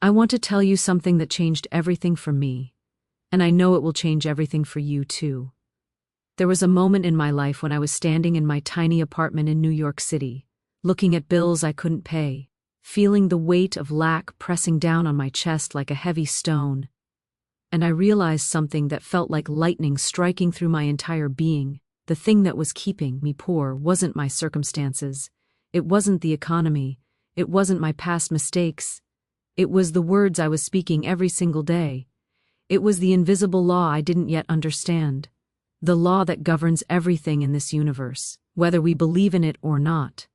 I want to tell you something that changed everything for me, and I know it will change everything for you too. There was a moment in my life when I was standing in my tiny apartment in New York City, looking at bills I couldn't pay, feeling the weight of lack pressing down on my chest like a heavy stone. And I realized something that felt like lightning striking through my entire being. The thing that was keeping me poor wasn't my circumstances. It wasn't the economy. It wasn't my past mistakes. It was the words I was speaking every single day. It was the invisible law I didn't yet understand. The law that governs everything in this universe, whether we believe in it or not.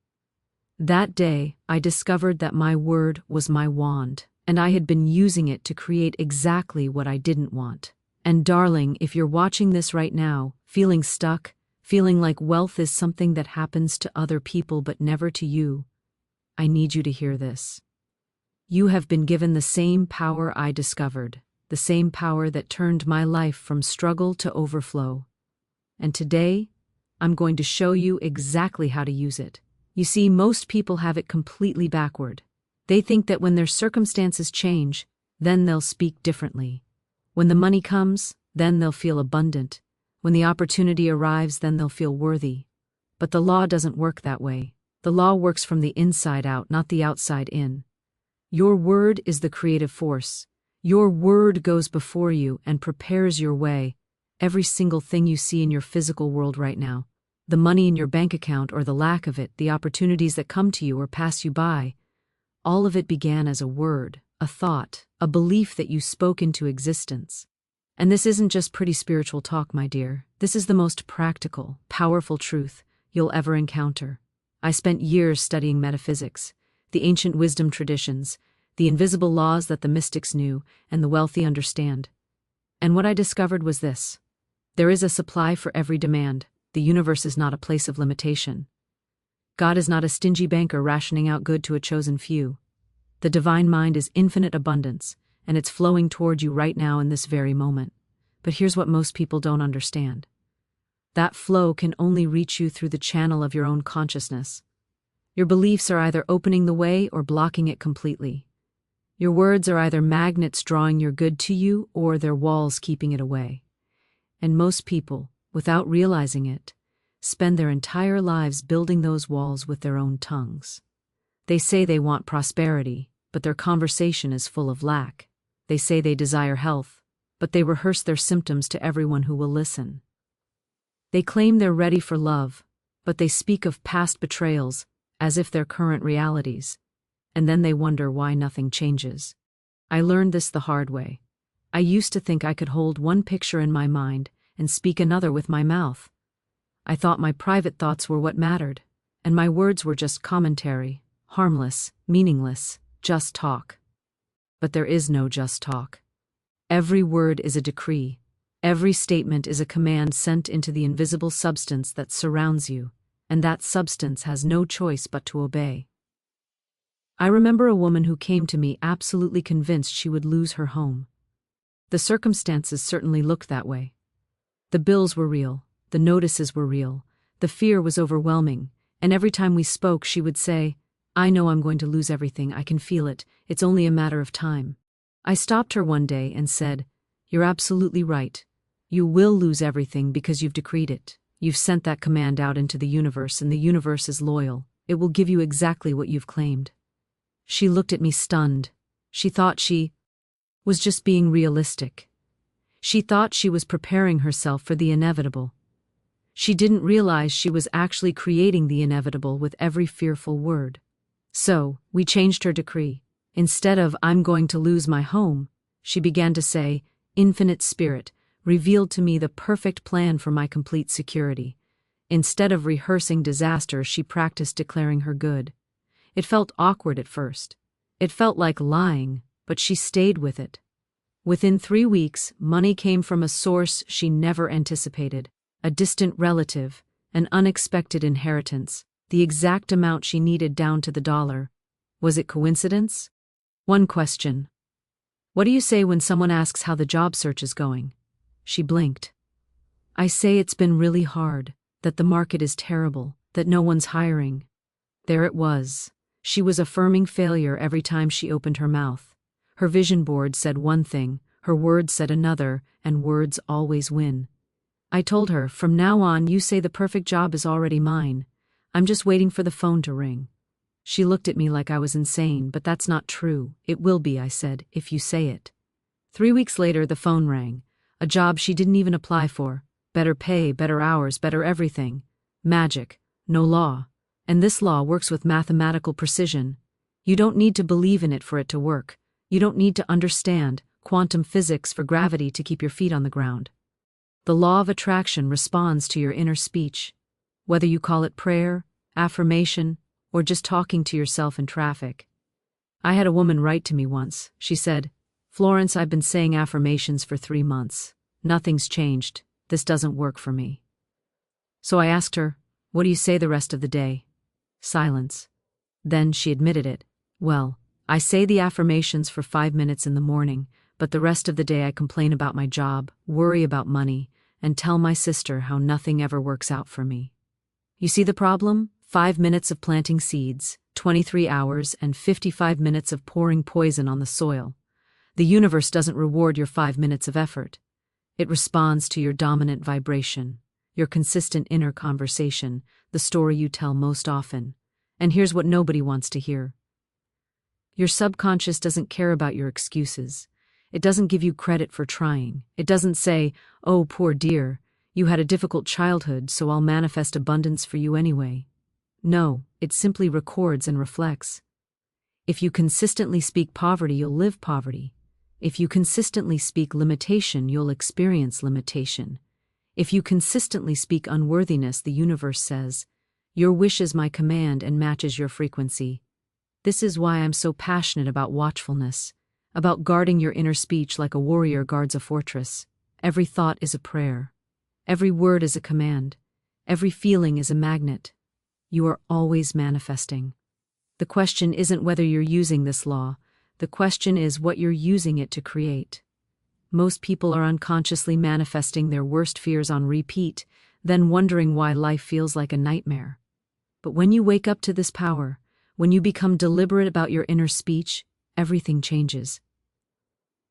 That day, I discovered that my word was my wand, and I had been using it to create exactly what I didn't want. And darling, if you're watching this right now, feeling stuck, feeling like wealth is something that happens to other people but never to you, I need you to hear this. You have been given the same power I discovered, the same power that turned my life from struggle to overflow. And today, I'm going to show you exactly how to use it. You see, most people have it completely backward. They think that when their circumstances change, then they'll speak differently. When the money comes, then they'll feel abundant. When the opportunity arrives, then they'll feel worthy. But the law doesn't work that way. The law works from the inside out, not the outside in. Your word is the creative force. Your word goes before you and prepares your way. Every single thing you see in your physical world right now, the money in your bank account or the lack of it, the opportunities that come to you or pass you by, all of it began as a word, a thought, a belief that you spoke into existence. And this isn't just pretty spiritual talk, my dear. This is the most practical, powerful truth you'll ever encounter. I spent years studying metaphysics, the ancient wisdom traditions, the invisible laws that the mystics knew and the wealthy understand. And what I discovered was this. There is a supply for every demand. The universe is not a place of limitation. God is not a stingy banker rationing out good to a chosen few. The divine mind is infinite abundance, and it's flowing toward you right now in this very moment. But here's what most people don't understand. That flow can only reach you through the channel of your own consciousness. Your beliefs are either opening the way or blocking it completely. Your words are either magnets drawing your good to you or they're walls keeping it away. And most people, without realizing it, spend their entire lives building those walls with their own tongues. They say they want prosperity, but their conversation is full of lack. They say they desire health, but they rehearse their symptoms to everyone who will listen. They claim they're ready for love, but they speak of past betrayals as if they're current realities. And then they wonder why nothing changes. I learned this the hard way. I used to think I could hold one picture in my mind and speak another with my mouth. I thought my private thoughts were what mattered, and my words were just commentary, harmless, meaningless, just talk. But there is no just talk. Every word is a decree. Every statement is a command sent into the invisible substance that surrounds you, and that substance has no choice but to obey. I remember a woman who came to me absolutely convinced she would lose her home. The circumstances certainly looked that way. The bills were real, the notices were real, the fear was overwhelming, and every time we spoke she would say, "I know I'm going to lose everything, I can feel it, it's only a matter of time." I stopped her one day and said, "You're absolutely right. You will lose everything because you've decreed it. You've sent that command out into the universe and the universe is loyal. It will give you exactly what you've claimed." She looked at me stunned. She thought she was just being realistic. She thought she was preparing herself for the inevitable. She didn't realize she was actually creating the inevitable with every fearful word. So, we changed her decree. Instead of "I'm going to lose my home," she began to say, "Infinite Spirit revealed to me the perfect plan for my complete security." Instead of rehearsing disaster, she practiced declaring her good. It felt awkward at first. It felt like lying, but she stayed with it. Within 3 weeks, money came from a source she never anticipated, a distant relative, an unexpected inheritance, the exact amount she needed down to the dollar. Was it coincidence? One question. "What do you say when someone asks how the job search is going?" She blinked. "I say it's been really hard, that the market is terrible, that no one's hiring." There it was. She was affirming failure every time she opened her mouth. Her vision board said one thing, her words said another, and words always win. I told her, from now on you say the perfect job is already mine. I'm just waiting for the phone to ring. She looked at me like I was insane, but that's not true. It will be, I said, if you say it. 3 weeks later, the phone rang. A job she didn't even apply for. Better pay, better hours, better everything. Magic. No law. And this law works with mathematical precision. You don't need to believe in it for it to work. You don't need to understand quantum physics for gravity to keep your feet on the ground. The law of attraction responds to your inner speech. Whether you call it prayer, affirmation, or just talking to yourself in traffic. I had a woman write to me once. She said, "Florence, I've been saying affirmations for 3 months. Nothing's changed. This doesn't work for me." So I asked her, "What do you say the rest of the day?" Silence. Then she admitted it. "Well, I say the affirmations for 5 minutes in the morning, but the rest of the day I complain about my job, worry about money, and tell my sister how nothing ever works out for me." You see the problem? 5 minutes of planting seeds, 23 hours, and 55 minutes of pouring poison on the soil. The universe doesn't reward your 5 minutes of effort. It responds to your dominant vibration, your consistent inner conversation, the story you tell most often. And here's what nobody wants to hear. Your subconscious doesn't care about your excuses. It doesn't give you credit for trying. It doesn't say, "Oh, poor dear, you had a difficult childhood, so I'll manifest abundance for you anyway." No, it simply records and reflects. If you consistently speak poverty, you'll live poverty. If you consistently speak limitation, you'll experience limitation. If you consistently speak unworthiness, the universe says, "Your wish is my command," and matches your frequency. This is why I'm so passionate about watchfulness, about guarding your inner speech like a warrior guards a fortress. Every thought is a prayer. Every word is a command. Every feeling is a magnet. You are always manifesting. The question isn't whether you're using this law. The question is what you're using it to create. Most people are unconsciously manifesting their worst fears on repeat, then wondering why life feels like a nightmare. But when you wake up to this power, when you become deliberate about your inner speech, everything changes.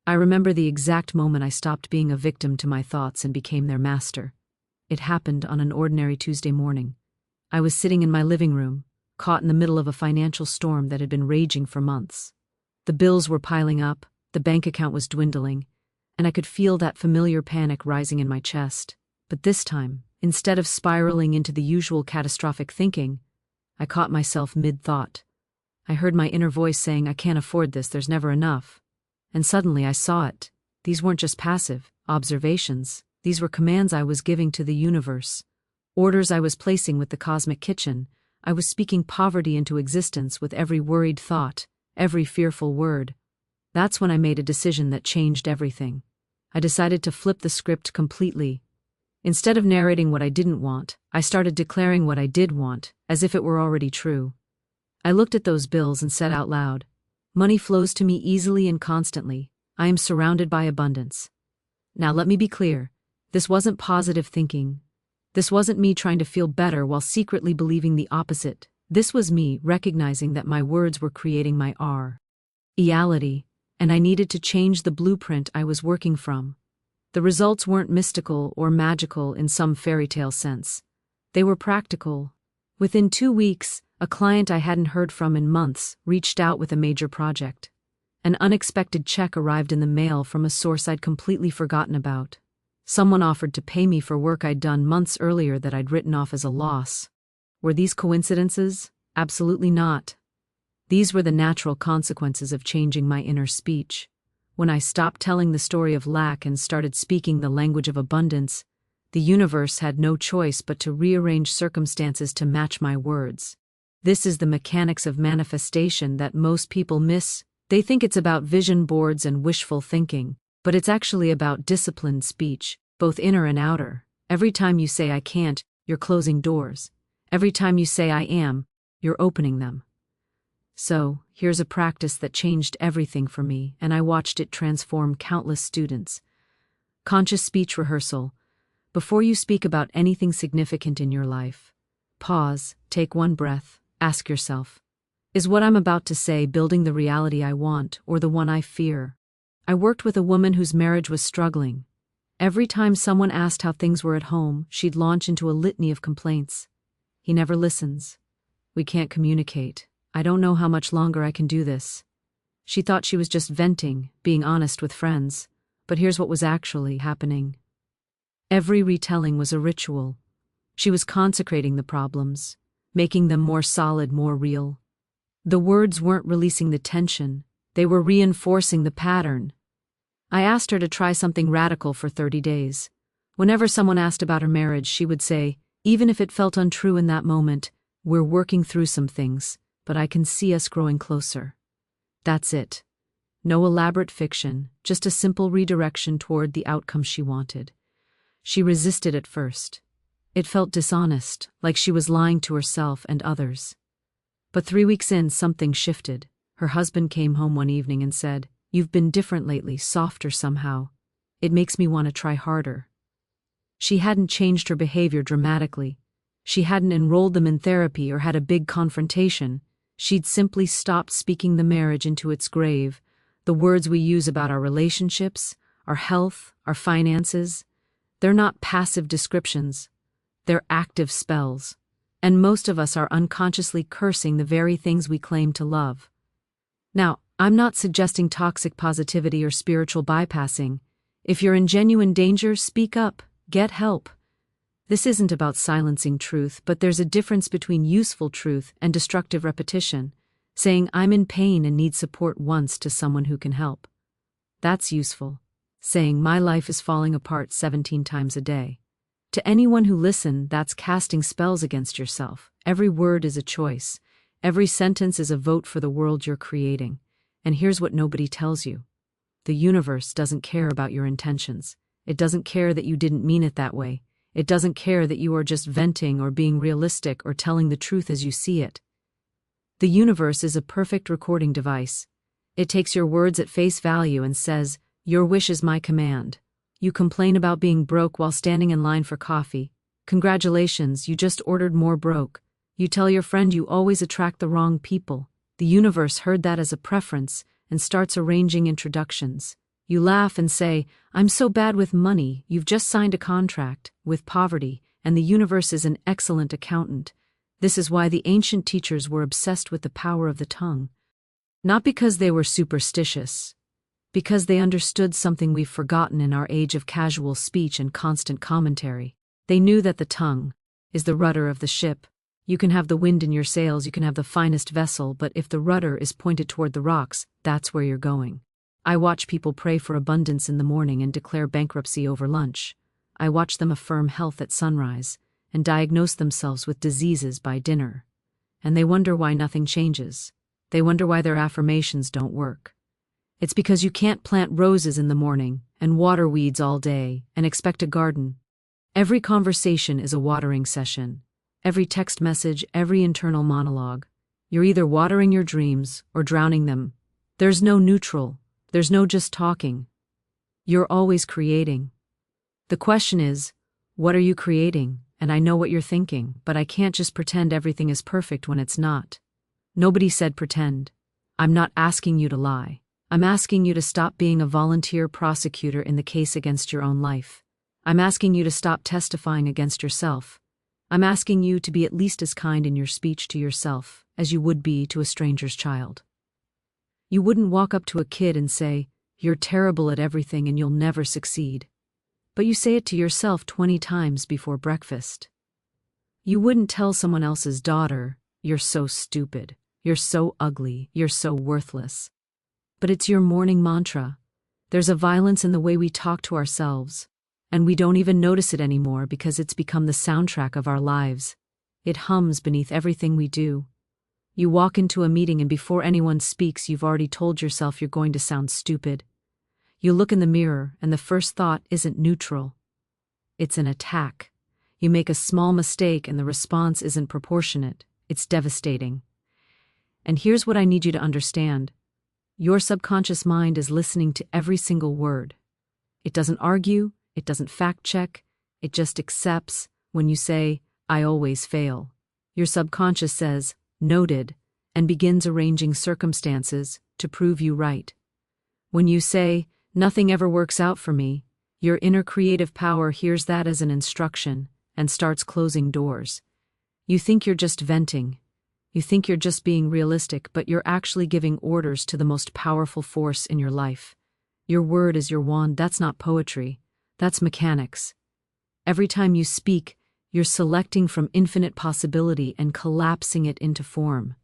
I remember the exact moment I stopped being a victim to my thoughts and became their master. It happened on an ordinary Tuesday morning. I was sitting in my living room, caught in the middle of a financial storm that had been raging for months. The bills were piling up, the bank account was dwindling, and I could feel that familiar panic rising in my chest. But this time, instead of spiraling into the usual catastrophic thinking, I caught myself mid-thought. I heard my inner voice saying, "I can't afford this, there's never enough." And suddenly I saw it. These weren't just passive observations. These were commands I was giving to the universe. Orders I was placing with the cosmic kitchen. I was speaking poverty into existence with every worried thought, every fearful word. That's when I made a decision that changed everything. I decided to flip the script completely. Instead of narrating what I didn't want, I started declaring what I did want, as if it were already true. I looked at those bills and said out loud, "Money flows to me easily and constantly. I am surrounded by abundance." Now let me be clear. This wasn't positive thinking. This wasn't me trying to feel better while secretly believing the opposite. This was me recognizing that my words were creating my reality, and I needed to change the blueprint I was working from. The results weren't mystical or magical in some fairy tale sense. They were practical. Within 2 weeks, a client I hadn't heard from in months reached out with a major project. An unexpected check arrived in the mail from a source I'd completely forgotten about. Someone offered to pay me for work I'd done months earlier that I'd written off as a loss. Were these coincidences? Absolutely not. These were the natural consequences of changing my inner speech. When I stopped telling the story of lack and started speaking the language of abundance, the universe had no choice but to rearrange circumstances to match my words. This is the mechanics of manifestation that most people miss. They think it's about vision boards and wishful thinking, but it's actually about disciplined speech, both inner and outer. Every time you say "I can't," you're closing doors. Every time you say "I am," you're opening them. So, here's a practice that changed everything for me, and I watched it transform countless students. Conscious speech rehearsal. Before you speak about anything significant in your life, pause, take one breath, ask yourself, Is what I'm about to say building the reality I want or the one I fear? I worked with a woman whose marriage was struggling. Every time someone asked how things were at home, she'd launch into a litany of complaints. He never listens. We can't communicate. I don't know how much longer I can do this. She thought she was just venting, being honest with friends. But here's what was actually happening. Every retelling was a ritual. She was consecrating the problems, making them more solid, more real. The words weren't releasing the tension, they were reinforcing the pattern. I asked her to try something radical for 30 days. Whenever someone asked about her marriage, she would say, even if it felt untrue in that moment, we're working through some things, but I can see us growing closer. That's it. No elaborate fiction, just a simple redirection toward the outcome she wanted. She resisted at first. It felt dishonest, like she was lying to herself and others. But 3 weeks in, something shifted. Her husband came home one evening and said, "You've been different lately, softer somehow. It makes me want to try harder." She hadn't changed her behavior dramatically. She hadn't enrolled them in therapy or had a big confrontation. She'd simply stopped speaking the marriage into its grave. The words we use about our relationships, our health, our finances, they're not passive descriptions. They're active spells. And most of us are unconsciously cursing the very things we claim to love. Now, I'm not suggesting toxic positivity or spiritual bypassing. If you're in genuine danger, speak up, get help. This isn't about silencing truth, but there's a difference between useful truth and destructive repetition. Saying I'm in pain and need support once to someone who can help. That's useful. Saying my life is falling apart 17 times a day. To anyone who listens, that's casting spells against yourself. Every word is a choice. Every sentence is a vote for the world you're creating. And here's what nobody tells you. The universe doesn't care about your intentions. It doesn't care that you didn't mean it that way. It doesn't care that you are just venting or being realistic or telling the truth as you see it. The universe is a perfect recording device. It takes your words at face value and says, "Your wish is my command." You complain about being broke while standing in line for coffee. Congratulations, you just ordered more broke. You tell your friend you always attract the wrong people. The universe heard that as a preference and starts arranging introductions. You laugh and say, "I'm so bad with money." You've just signed a contract with poverty, and the universe is an excellent accountant. This is why the ancient teachers were obsessed with the power of the tongue. Not because they were superstitious, because they understood something we've forgotten in our age of casual speech and constant commentary. They knew that the tongue is the rudder of the ship. You can have the wind in your sails, you can have the finest vessel, but if the rudder is pointed toward the rocks, that's where you're going. I watch people pray for abundance in the morning and declare bankruptcy over lunch. I watch them affirm health at sunrise and diagnose themselves with diseases by dinner. And they wonder why nothing changes. They wonder why their affirmations don't work. It's because you can't plant roses in the morning and water weeds all day and expect a garden. Every conversation is a watering session. Every text message, every internal monologue. You're either watering your dreams or drowning them. There's no neutral. There's no just talking. You're always creating. The question is, what are you creating? And I know what you're thinking, but I can't just pretend everything is perfect when it's not. Nobody said pretend. I'm not asking you to lie. I'm asking you to stop being a volunteer prosecutor in the case against your own life. I'm asking you to stop testifying against yourself. I'm asking you to be at least as kind in your speech to yourself as you would be to a stranger's child. You wouldn't walk up to a kid and say, "You're terrible at everything and you'll never succeed." But you say it to yourself 20 times before breakfast. You wouldn't tell someone else's daughter, "You're so stupid, you're so ugly, you're so worthless." But it's your morning mantra. There's a violence in the way we talk to ourselves, and we don't even notice it anymore because it's become the soundtrack of our lives. It hums beneath everything we do. You walk into a meeting and before anyone speaks, you've already told yourself you're going to sound stupid. You look in the mirror and the first thought isn't neutral. It's an attack. You make a small mistake and the response isn't proportionate. It's devastating. And here's what I need you to understand. Your subconscious mind is listening to every single word. It doesn't argue, it doesn't fact check, it just accepts. When you say, "I always fail," your subconscious says, "Noted," and begins arranging circumstances to prove you right. When you say, "Nothing ever works out for me," your inner creative power hears that as an instruction and starts closing doors. You think you're just venting. You think you're just being realistic, but you're actually giving orders to the most powerful force in your life. Your word is your wand. That's not poetry. That's mechanics. Every time you speak, you're selecting from infinite possibility and collapsing it into form.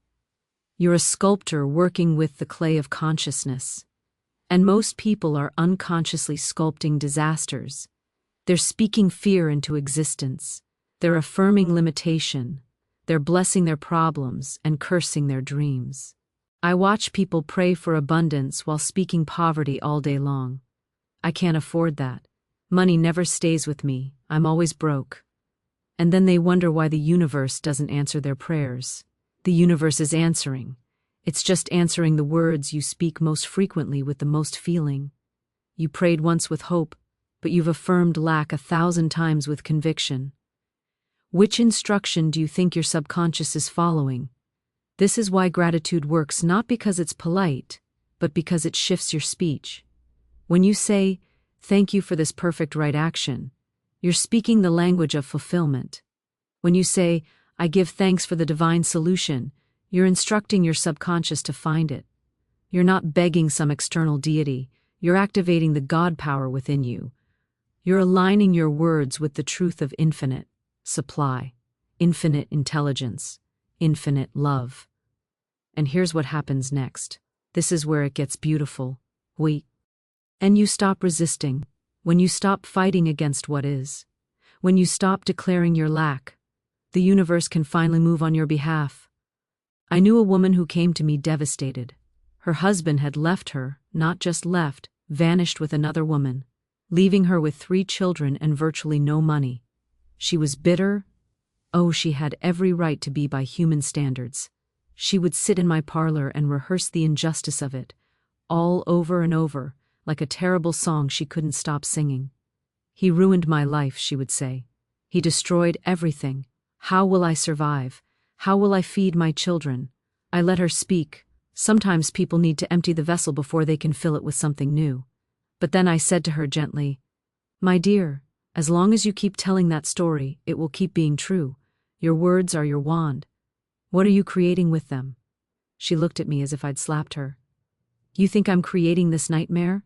You're a sculptor working with the clay of consciousness. And most people are unconsciously sculpting disasters. They're speaking fear into existence. They're affirming limitation. They're blessing their problems and cursing their dreams. I watch people pray for abundance while speaking poverty all day long. I can't afford that. Money never stays with me. I'm always broke. And then they wonder why the universe doesn't answer their prayers. The universe is answering. It's just answering the words you speak most frequently with the most feeling. You prayed once with hope, but you've affirmed lack 1,000 times with conviction. Which instruction do you think your subconscious is following? This is why gratitude works, not because it's polite, but because it shifts your speech. When you say, "Thank you for this perfect right action," you're speaking the language of fulfillment. When you say, "I give thanks for the divine solution," you're instructing your subconscious to find it. You're not begging some external deity. You're activating the God power within you. You're aligning your words with the truth of infinite supply, infinite intelligence, infinite love. And here's what happens next. This is where it gets beautiful. And you stop resisting. When you stop fighting against what is. When you stop declaring your lack, the universe can finally move on your behalf. I knew a woman who came to me devastated. Her husband had left her, not just left, vanished with another woman, leaving her with 3 children and virtually no money. She was bitter. Oh, she had every right to be by human standards. She would sit in my parlor and rehearse the injustice of it, all over and over, like a terrible song she couldn't stop singing. "He ruined my life," she would say. "He destroyed everything. How will I survive? How will I feed my children?" I let her speak. Sometimes people need to empty the vessel before they can fill it with something new. But then I said to her gently, "My dear, as long as you keep telling that story, it will keep being true. Your words are your wand. What are you creating with them?" She looked at me as if I'd slapped her. "You think I'm creating this nightmare?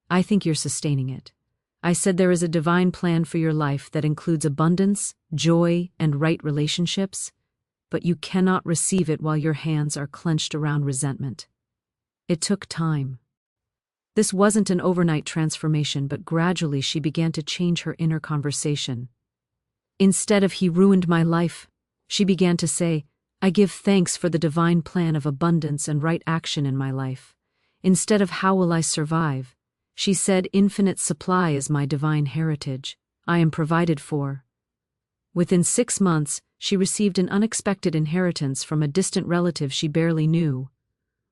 I think you're sustaining it." I said, "There is a divine plan for your life that includes abundance, joy, and right relationships, but you cannot receive it while your hands are clenched around resentment." It took time. This wasn't an overnight transformation, but gradually she began to change her inner conversation. Instead of "he ruined my life," she began to say, "I give thanks for the divine plan of abundance and right action in my life." Instead of "how will I survive," she said, "Infinite supply is my divine heritage. I am provided for." Within 6 months, she received an unexpected inheritance from a distant relative she barely knew.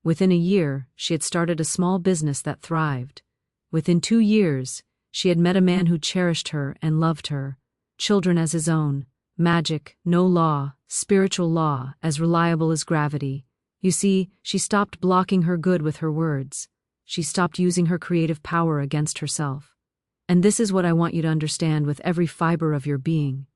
Within a year, she had started a small business that thrived. Within 2 years, she had met a man who cherished her and loved her, children as his own, magic, no law, spiritual law, as reliable as gravity. You see, she stopped blocking her good with her words. She stopped using her creative power against herself. And this is what I want you to understand with every fiber of your being.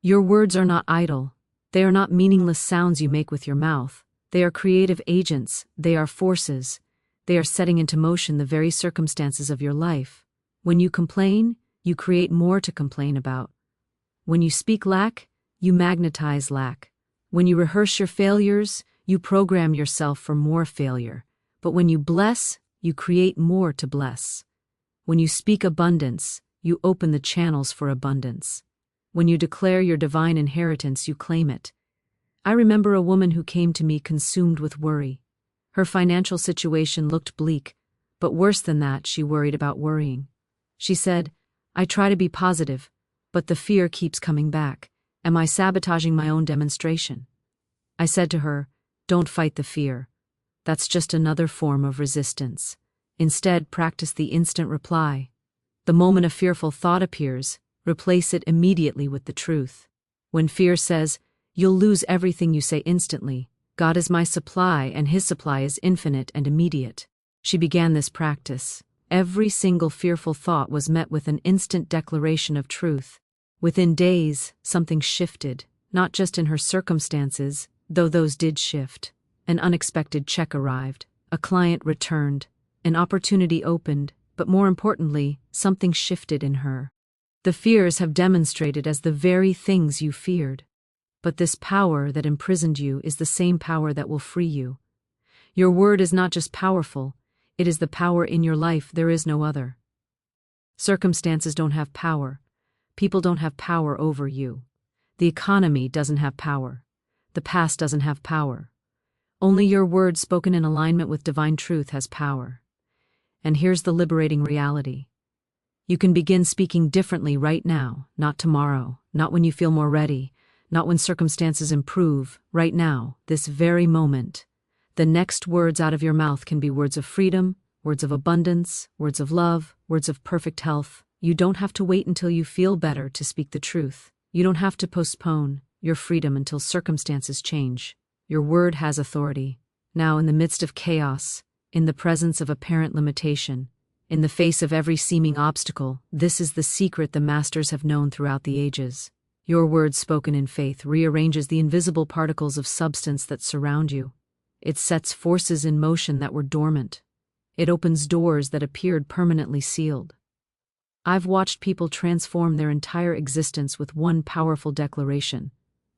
Your words are not idle. They are not meaningless sounds you make with your mouth. They are creative agents. They are forces. They are setting into motion the very circumstances of your life. When you complain, you create more to complain about. When you speak lack, you magnetize lack. When you rehearse your failures, you program yourself for more failure. But when you bless, you create more to bless. When you speak abundance, you open the channels for abundance. When you declare your divine inheritance, you claim it. I remember a woman who came to me consumed with worry. Her financial situation looked bleak, but worse than that, she worried about worrying. She said, "I try to be positive, but the fear keeps coming back. Am I sabotaging my own demonstration?" I said to her, "Don't fight the fear. That's just another form of resistance. Instead, practice the instant reply. The moment a fearful thought appears, replace it immediately with the truth. When fear says, 'You'll lose everything,' you say instantly, God is my supply, and His supply is infinite and immediate. She began this practice. Every single fearful thought was met with an instant declaration of truth. Within days, something shifted, not just in her circumstances, though those did shift. An unexpected check arrived, a client returned, an opportunity opened, but more importantly, something shifted in her. The fears have demonstrated as the very things you feared. But this power that imprisoned you is the same power that will free you. Your word is not just powerful, it is the power in your life. There is no other. Circumstances don't have power. People don't have power over you. The economy doesn't have power. The past doesn't have power. Only your word spoken in alignment with divine truth has power. And here's the liberating reality. You can begin speaking differently right now, not tomorrow, not when you feel more ready, not when circumstances improve, right now, this very moment. The next words out of your mouth can be words of freedom, words of abundance, words of love, words of perfect health. You don't have to wait until you feel better to speak the truth. You don't have to postpone your freedom until circumstances change. Your word has authority. Now, in the midst of chaos, in the presence of apparent limitation, in the face of every seeming obstacle, this is the secret the masters have known throughout the ages. Your word spoken in faith rearranges the invisible particles of substance that surround you. It sets forces in motion that were dormant. It opens doors that appeared permanently sealed. I've watched people transform their entire existence with one powerful declaration.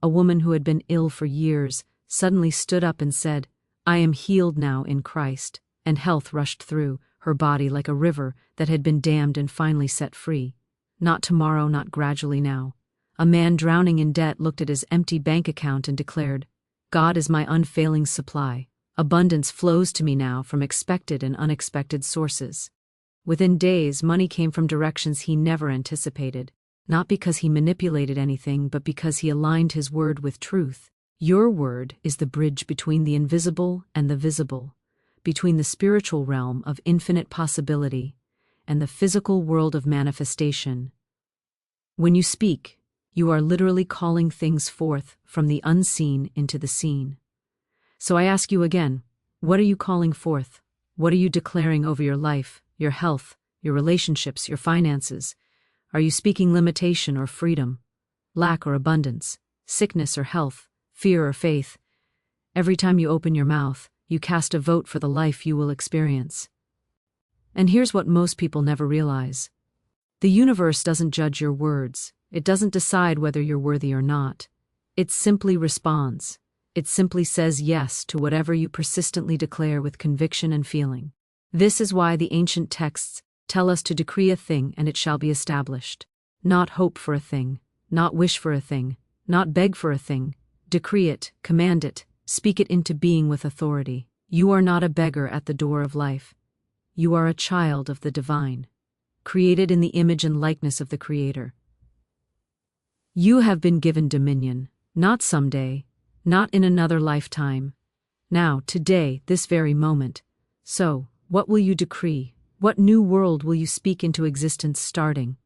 A woman who had been ill for years suddenly stood up and said, "I am healed now in Christ," and health rushed through her body like a river that had been dammed and finally set free. Not tomorrow, not gradually, now. A man drowning in debt looked at his empty bank account and declared, "God is my unfailing supply. Abundance flows to me now from expected and unexpected sources." Within days, money came from directions he never anticipated, not because he manipulated anything, but because he aligned his word with truth. Your word is the bridge between the invisible and the visible, between the spiritual realm of infinite possibility and the physical world of manifestation. When you speak, you are literally calling things forth from the unseen into the seen. So I ask you again, what are you calling forth? What are you declaring over your life, your health, your relationships, your finances? Are you speaking limitation or freedom, lack or abundance, sickness or health, fear or faith? Every time you open your mouth, you cast a vote for the life you will experience. And here's what most people never realize. The universe doesn't judge your words. It doesn't decide whether you're worthy or not. It simply responds. It simply says yes to whatever you persistently declare with conviction and feeling. This is why the ancient texts tell us to decree a thing and it shall be established. Not hope for a thing, not wish for a thing, not beg for a thing. Decree it, command it, speak it into being with authority. You are not a beggar at the door of life. You are a child of the divine, created in the image and likeness of the Creator. You have been given dominion, not someday, not in another lifetime. Now, today, this very moment. So, what will you decree? What new world will you speak into existence starting?